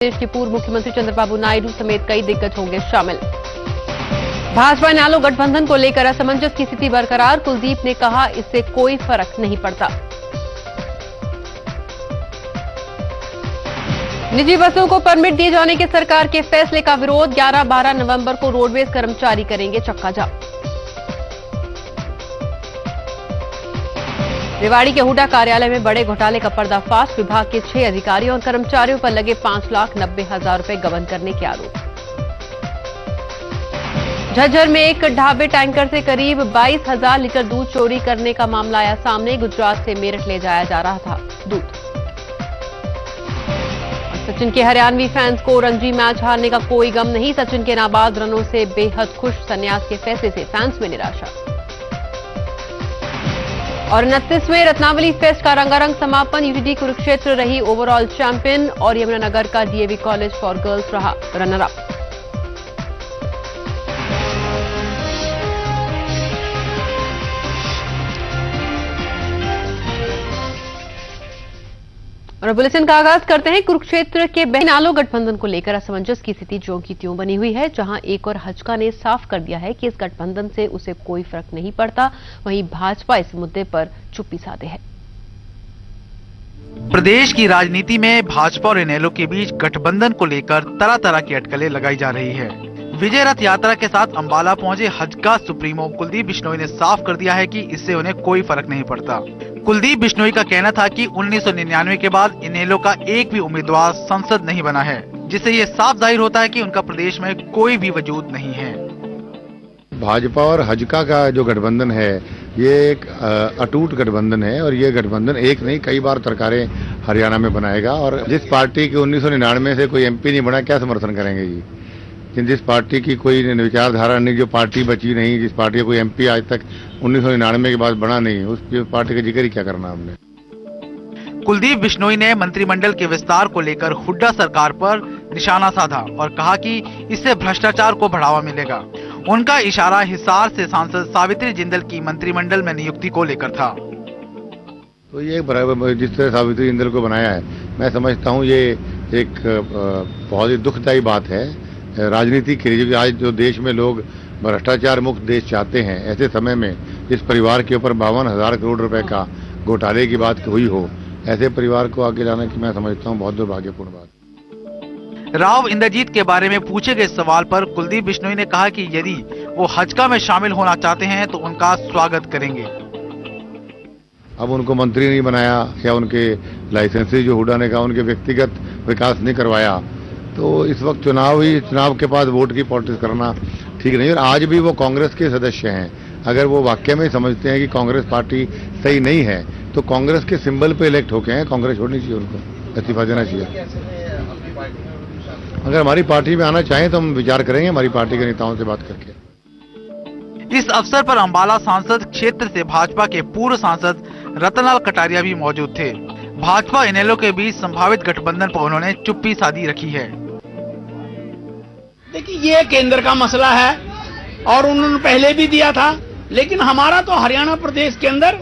प्रदेश के पूर्व मुख्यमंत्री चंद्रबाबू नायडू समेत कई दिग्गज होंगे शामिल। भाजपा इनेलो गठबंधन को लेकर असमंजस की स्थिति बरकरार, कुलदीप ने कहा इससे कोई फर्क नहीं पड़ता। निजी बसों को परमिट दिए जाने के सरकार के फैसले का विरोध, 11-12 नवंबर को रोडवेज कर्मचारी करेंगे चक्का जाम। रेवाड़ी के हुडा कार्यालय में बड़े घोटाले का पर्दाफाश, विभाग के 6 अधिकारियों और कर्मचारियों पर लगे 5,90,000 रुपए गबन करने के आरोप। झज्जर में एक ढाबे टैंकर से करीब 22,000 लीटर दूध चोरी करने का मामला आया सामने, गुजरात से मेरठ ले जाया जा रहा था दूध। सचिन के हरियाणवी फैंस को रणजी मैच हारने का कोई गम नहीं, सचिन के नाबाद रनों से बेहद खुश, संन्यास के फैसले से फैंस में निराशा। और 29वें रत्नावली फेस्ट का रंगारंग समापन, यूटीडी कुरुक्षेत्र रही ओवरऑल चैंपियन और यमुनानगर का डीएवी कॉलेज फॉर गर्ल्स रहा रनर अप। और बुलेटिन का आगाज करते हैं। कुरुक्षेत्र के इनेलो गठबंधन को लेकर असमंजस की स्थिति ज्यों की त्यों बनी हुई है, जहां एक और हजका ने साफ कर दिया है कि इस गठबंधन से उसे कोई फर्क नहीं पड़ता, वहीं भाजपा इस मुद्दे पर चुप्पी साधे है। प्रदेश की राजनीति में भाजपा और इनेलो के बीच गठबंधन को लेकर तरह तरह की अटकलें लगाई जा रही है। विजय रथ यात्रा के साथ अंबाला पहुंचे हजका सुप्रीमो कुलदीप बिश्नोई ने साफ कर दिया है कि इससे उन्हें कोई फर्क नहीं पड़ता। कुलदीप बिश्नोई का कहना था कि 1999 के बाद इनेलो का एक भी उम्मीदवार संसद नहीं बना है, जिससे ये साफ जाहिर होता है कि उनका प्रदेश में कोई भी वजूद नहीं है। भाजपा और हजका का जो गठबंधन है ये एक अटूट गठबंधन है और ये गठबंधन एक नहीं कई बार सरकारें हरियाणा में बनाएगा। और जिस पार्टी के 1999 से कोई एमपी नहीं बना, क्या समर्थन करेंगे जी? जिस पार्टी की कोई विचारधारा नहीं, जो पार्टी बची नहीं, जिस पार्टी का कोई एमपी आज तक 1999 के बाद बना नहीं, उस पार्टी का जिक्र ही क्या करना हमने। कुलदीप बिश्नोई ने मंत्रिमंडल के विस्तार को लेकर हुड्डा सरकार पर निशाना साधा और कहा कि इससे भ्रष्टाचार को बढ़ावा मिलेगा। उनका इशारा हिसार से सांसद सावित्री जिंदल की मंत्रिमंडल में नियुक्ति को लेकर था। तो ये बराबर जिस तरह सावित्री जिंदल को बनाया है, मैं समझता हूँ ये एक बहुत ही दुखदायी बात है राजनीति के लिए, क्योंकि आज जो देश में लोग भ्रष्टाचार मुक्त देश चाहते हैं, ऐसे समय में इस परिवार के ऊपर 52,000 करोड़ रुपए का घोटाले की बात हुई हो, ऐसे परिवार को आगे लाने की मैं समझता हूँ बहुत दुर्भाग्यपूर्ण बात। राव इंद्रजीत के बारे में पूछे गए सवाल पर कुलदीप बिश्नोई ने कहा कि यदि वो हजका में शामिल होना चाहते हैं तो उनका स्वागत करेंगे। अब उनको मंत्री नहीं बनाया या उनके लाइसेंसी जो हुड्डा ने कहा उनके व्यक्तिगत विकास नहीं करवाया, तो इस वक्त चुनाव के बाद वोट की पॉलिटिक्स करना ठीक नहीं। और आज भी वो कांग्रेस के सदस्य हैं, अगर वो वाकई में समझते हैं कि कांग्रेस पार्टी सही नहीं है तो कांग्रेस के सिंबल पे इलेक्ट होके हैं, कांग्रेस छोड़नी चाहिए, उनको इस्तीफा देना चाहिए। अगर हमारी पार्टी में आना चाहें तो हम विचार करेंगे हमारी पार्टी के नेताओं से बात करके। इस अवसर पर अंबाला सांसद क्षेत्र से भाजपा के पूर्व सांसद रतनलाल कटारिया भी मौजूद थे। भाजपा इनेलो के बीच संभावित गठबंधन पर उन्होंने चुप्पी साधी रखी है। देखिए ये केंद्र का मसला है और उन्होंने पहले भी दिया था, लेकिन हमारा तो हरियाणा प्रदेश के अंदर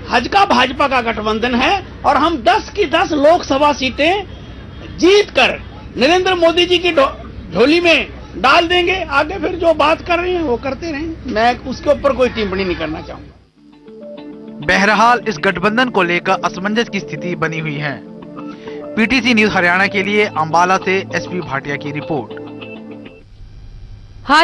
हजका भाजपा का गठबंधन है और हम 10 की 10 लोकसभा सीटें जीतकर नरेंद्र मोदी जी की झोली में डाल देंगे। आगे फिर जो बात कर रहे हैं वो करते रहें, मैं उसके ऊपर कोई टिप्पणी नहीं करना चाहूंगा। बहरहाल इस गठबंधन को लेकर असमंजस की स्थिति बनी हुई है। पीटीसी न्यूज हरियाणा के लिए अंबाला से एसपी भाटिया की रिपोर्ट। हाल ही